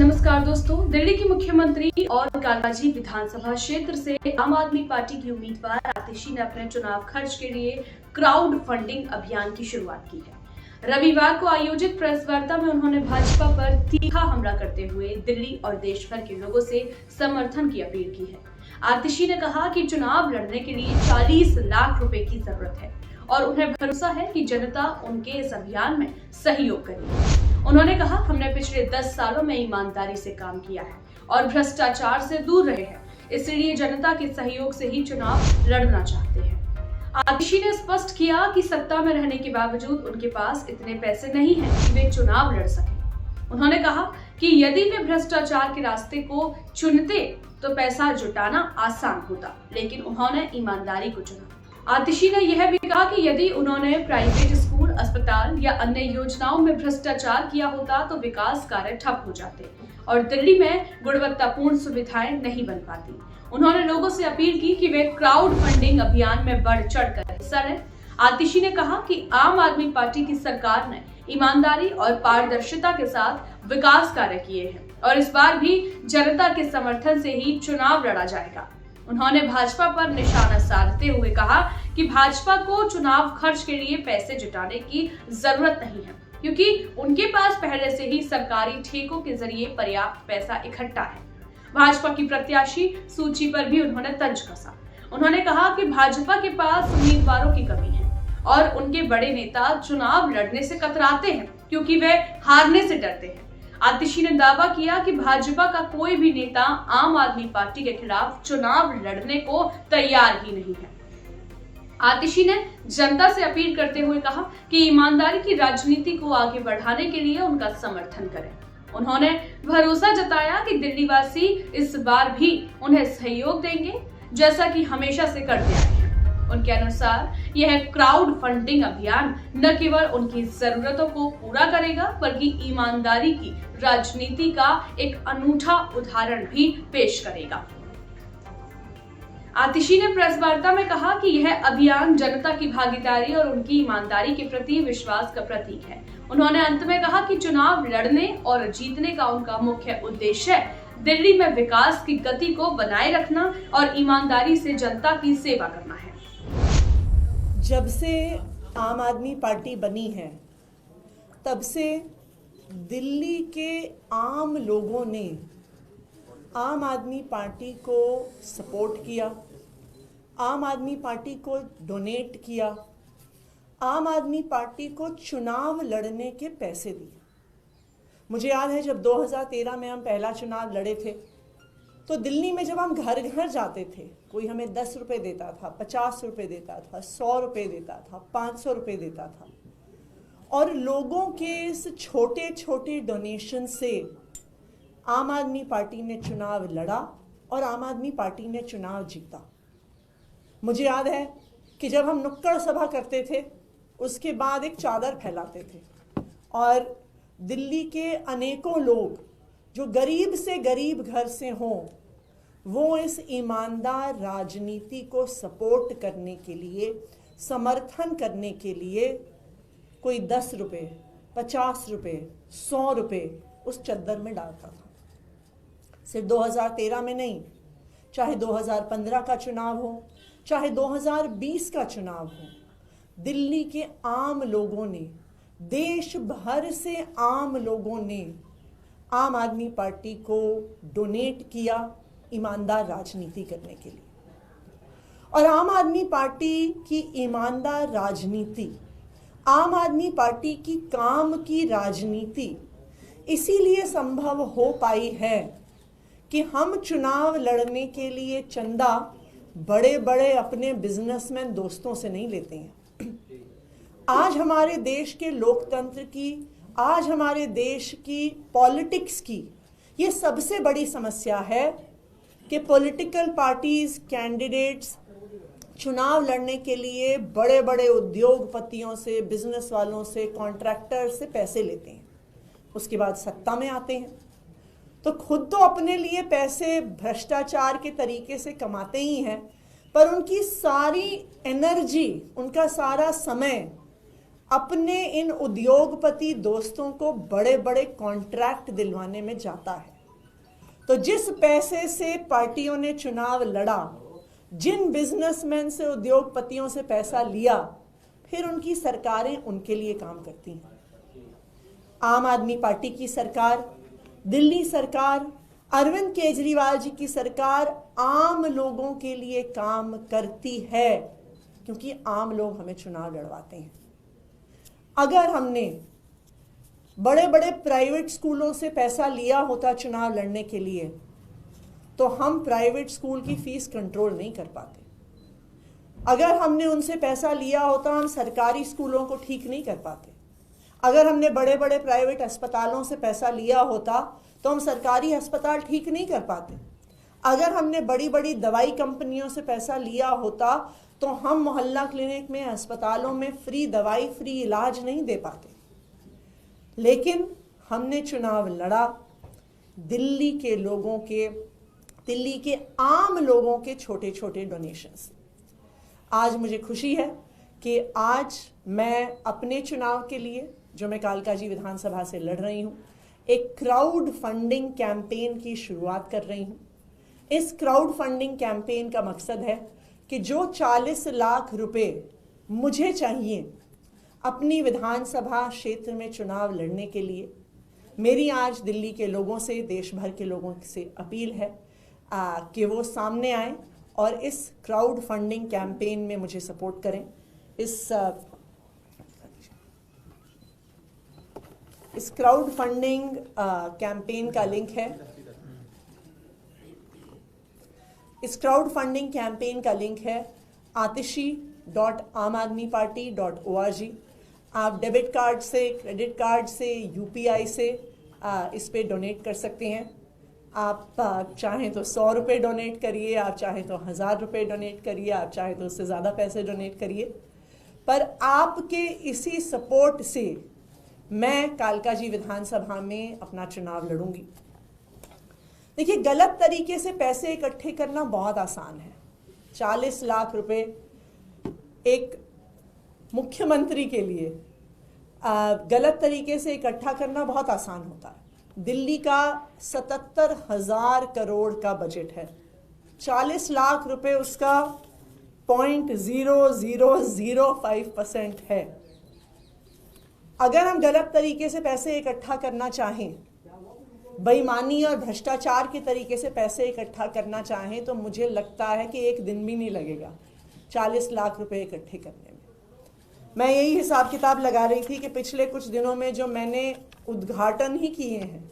नमस्कार दोस्तों, दिल्ली की मुख्यमंत्री और कालाजी विधानसभा क्षेत्र से आम आदमी पार्टी की उम्मीदवार आतिशी ने अपने चुनाव खर्च के लिए क्राउड फंडिंग अभियान की शुरुआत की है। रविवार को आयोजित प्रेस वार्ता में उन्होंने भाजपा पर तीखा हमला करते हुए दिल्ली और देश भर के लोगों से समर्थन की अपील की है। आतिशी ने कहा कि चुनाव लड़ने के लिए 40 लाख रुपए की जरूरत है और उन्हें भरोसा है कि जनता उनके इस अभियान में सहयोग करेगी। उन्होंने कहा, हमने पिछले 10 सालों में ईमानदारी से काम किया है और भ्रष्टाचार से दूर रहे हैं, इसलिए जनता के सहयोग से ही चुनाव लड़ना चाहते हैं। आतिशी ने स्पष्ट किया कि सत्ता में रहने के बावजूद उनके पास इतने पैसे नहीं हैं कि वे चुनाव लड़ सकें। उन्होंने कहा कि यदि वे भ्रष्टाचार के रास्ते को चुनते तो पैसा जुटाना आसान होता, लेकिन उन्होंने ईमानदारी को चुना। आतिशी ने यह भी कहा कि यदि उन्होंने प्राइवेट स्कूल, अस्पताल या अन्य योजनाओं में भ्रष्टाचार किया होता तो विकास कार्य ठप हो जाते और दिल्ली में गुणवत्तापूर्ण सुविधाएं नहीं बन पाती। उन्होंने लोगों से अपील की कि वे क्राउड फंडिंग अभियान में बढ़ चढ़कर हिस्सा लें। आतिशी ने कहा कि आम आदमी पार्टी की सरकार ने ईमानदारी और पारदर्शिता के साथ विकास कार्य किए हैं और इस बार भी जनता के समर्थन से ही चुनाव लड़ा जाएगा। उन्होंने भाजपा पर निशाना साधते हुए कहा कि भाजपा को चुनाव खर्च के लिए पैसे जुटाने की जरूरत नहीं है, क्योंकि उनके पास पहले से ही सरकारी ठेकों के जरिए पर्याप्त पैसा इकट्ठा है। भाजपा की प्रत्याशी सूची पर भी उन्होंने तंज कसा। उन्होंने कहा कि भाजपा के पास उम्मीदवारों की कमी है और उनके बड़े नेता चुनाव लड़ने से कतराते हैं क्योंकि वे हारने से डरते हैं। आतिशी ने दावा किया कि भाजपा का कोई भी नेता आम आदमी पार्टी के खिलाफ चुनाव लड़ने को तैयार ही नहीं है। आतिशी ने जनता से अपील करते हुए कहा कि ईमानदारी की राजनीति को आगे बढ़ाने के लिए उनका समर्थन करें। उन्होंने भरोसा जताया कि दिल्ली वासी इस बार भी उन्हें सहयोग देंगे, जैसा कि हमेशा से करते आए हैं। उनके अनुसार यह क्राउड फंडिंग अभियान न केवल उनकी जरूरतों को पूरा करेगा, बल्कि ईमानदारी की राजनीति का एक अनूठा उदाहरण भी पेश करेगा। आतिशी ने प्रेस वार्ता में कहा कि यह अभियान जनता की भागीदारी और उनकी ईमानदारी के प्रति विश्वास का प्रतीक है। उन्होंने अंत में कहा कि चुनाव लड़ने और जीतने का उनका मुख्य उद्देश्य दिल्ली में विकास की गति को बनाए रखना और ईमानदारी से जनता की सेवा करना है। जब से आम आदमी पार्टी बनी है, तब से दिल्ली के आम लोगों ने आम आदमी पार्टी को सपोर्ट किया, आम आदमी पार्टी को डोनेट किया, आम आदमी पार्टी को चुनाव लड़ने के पैसे दिए। मुझे याद है जब 2013 में हम पहला चुनाव लड़े थे, तो दिल्ली में जब हम घर घर जाते थे, कोई हमें 10 रुपये देता था, 50 रुपये देता था, 100 रुपये देता था, 500 रुपये देता था, और लोगों के इस छोटे छोटे डोनेशन से आम आदमी पार्टी ने चुनाव लड़ा और आम आदमी पार्टी ने चुनाव जीता। मुझे याद है कि जब हम नुक्कड़ सभा करते थे, उसके बाद एक चादर फैलाते थे और दिल्ली के अनेकों लोग जो गरीब से गरीब घर से हों, वो इस ईमानदार राजनीति को सपोर्ट करने के लिए, समर्थन करने के लिए कोई 10 रुपये, 50 रुपये, 100 रुपये उस चद्दर में डालता था। सिर्फ 2013 में नहीं, चाहे 2015 का चुनाव हो, चाहे 2020 का चुनाव हो, दिल्ली के आम लोगों ने, देश भर से आम लोगों ने आम आदमी पार्टी को डोनेट किया ईमानदार राजनीति करने के लिए। और आम आदमी पार्टी की ईमानदार राजनीति, आम आदमी पार्टी की काम की राजनीति इसीलिए संभव हो पाई है कि हम चुनाव लड़ने के लिए चंदा बड़े बड़े अपने बिजनेसमैन दोस्तों से नहीं लेते हैं। आज हमारे देश के लोकतंत्र की, आज हमारे देश की पॉलिटिक्स की ये सबसे बड़ी समस्या है कि पॉलिटिकल पार्टीज, कैंडिडेट्स चुनाव लड़ने के लिए बड़े बड़े उद्योगपतियों से, बिजनेस वालों से, कॉन्ट्रैक्टर से पैसे लेते हैं, उसके बाद सत्ता में आते हैं तो खुद तो अपने लिए पैसे भ्रष्टाचार के तरीके से कमाते ही हैं, पर उनकी सारी एनर्जी, उनका सारा समय अपने इन उद्योगपति दोस्तों को बड़े बड़े कॉन्ट्रैक्ट दिलवाने में जाता है। तो जिस पैसे से पार्टियों ने चुनाव लड़ा, जिन बिजनेसमैन से, उद्योगपतियों से पैसा लिया, फिर उनकी सरकारें उनके लिए काम करती हैं। आम आदमी पार्टी की सरकार, दिल्ली सरकार, अरविंद केजरीवाल जी की सरकार आम लोगों के लिए काम करती है, क्योंकि आम लोग हमें चुनाव लड़वाते हैं। अगर हमने बड़े बड़े प्राइवेट स्कूलों से पैसा लिया होता चुनाव लड़ने के लिए, तो हम प्राइवेट स्कूल की फीस कंट्रोल नहीं कर पाते। अगर हमने उनसे पैसा लिया होता, हम सरकारी स्कूलों को ठीक नहीं कर पाते। अगर हमने बड़े बड़े प्राइवेट अस्पतालों से पैसा लिया होता, तो हम सरकारी अस्पताल ठीक नहीं कर पाते। अगर हमने बड़ी बड़ी दवाई कंपनियों से पैसा लिया होता, तो हम मोहल्ला क्लिनिक में, अस्पतालों में फ्री दवाई, फ्री इलाज नहीं दे पाते। लेकिन हमने चुनाव लड़ा दिल्ली के लोगों के, दिल्ली के आम लोगों के छोटे छोटे डोनेशन से। आज मुझे खुशी है कि आज मैं अपने चुनाव के लिए, जो मैं कालकाजी विधानसभा से लड़ रही हूँ, एक क्राउड फंडिंग कैंपेन की शुरुआत कर रही हूँ। इस क्राउड फंडिंग कैंपेन का मकसद है कि जो 40 लाख रुपए मुझे चाहिए अपनी विधानसभा क्षेत्र में चुनाव लड़ने के लिए, मेरी आज दिल्ली के लोगों से, देश भर के लोगों से अपील है कि वो सामने आए और इस क्राउड फंडिंग कैंपेन में मुझे सपोर्ट करें। इस क्राउड फंडिंग कैंपेन का लिंक है, इस क्राउड फंडिंग कैंपेन का लिंक है atishi.amadmiparty.org। आप डेबिट कार्ड से, क्रेडिट कार्ड से, यूपीआई से इस पे डोनेट कर सकते हैं। आप चाहें तो 100 रुपये डोनेट करिए, आप चाहें तो 1000 रुपये डोनेट करिए, आप चाहें तो उससे ज़्यादा पैसे डोनेट करिए। पर आपके इसी सपोर्ट से मैं कालकाजी विधानसभा में अपना चुनाव लड़ूंगी। देखिए, गलत तरीके से पैसे इकट्ठे करना बहुत आसान है। 40 लाख रुपए एक मुख्यमंत्री के लिए गलत तरीके से इकट्ठा करना बहुत आसान होता है। दिल्ली का 77,000 करोड़ का बजट है, 40 लाख रुपए उसका 0.0005% है। अगर हम गलत तरीके से पैसे इकट्ठा करना चाहें, बेईमानी और भ्रष्टाचार के तरीके से पैसे इकट्ठा करना चाहें, तो मुझे लगता है कि एक दिन भी नहीं लगेगा 40 लाख रुपए इकट्ठे करने में। मैं यही हिसाब किताब लगा रही थी कि पिछले कुछ दिनों में जो मैंने उद्घाटन ही किए हैं,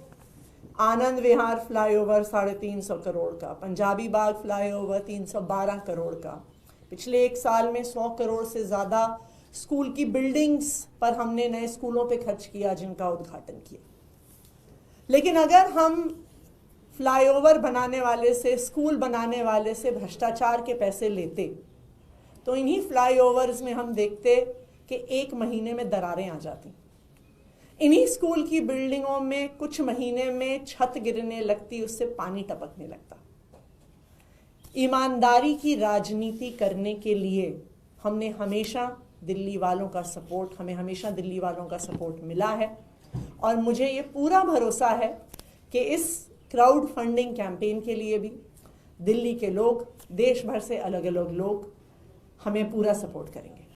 आनंद विहार फ्लाईओवर 350 करोड़ का, पंजाबी बाग फ्लाईओवर 312 करोड़ का, पिछले एक साल में 100 करोड़ से ज़्यादा स्कूल की बिल्डिंग्स पर हमने, नए स्कूलों पे खर्च किया, जिनका उद्घाटन किया। लेकिन अगर हम फ्लाईओवर बनाने वाले से, स्कूल बनाने वाले से भ्रष्टाचार के पैसे लेते, तो इन्हीं फ्लाईओवर्स में हम देखते कि 1 महीने में दरारें आ जाती। इन्हीं स्कूल की बिल्डिंगों में कुछ महीने में छत गिरने लगती, उससे पानी टपकने लगता। ईमानदारी की राजनीति करने के लिए हमें हमेशा दिल्ली वालों का सपोर्ट मिला है, और मुझे ये पूरा भरोसा है कि इस क्राउड फंडिंग कैंपेन के लिए भी दिल्ली के लोग, देश भर से अलग अलग लोग हमें पूरा सपोर्ट करेंगे।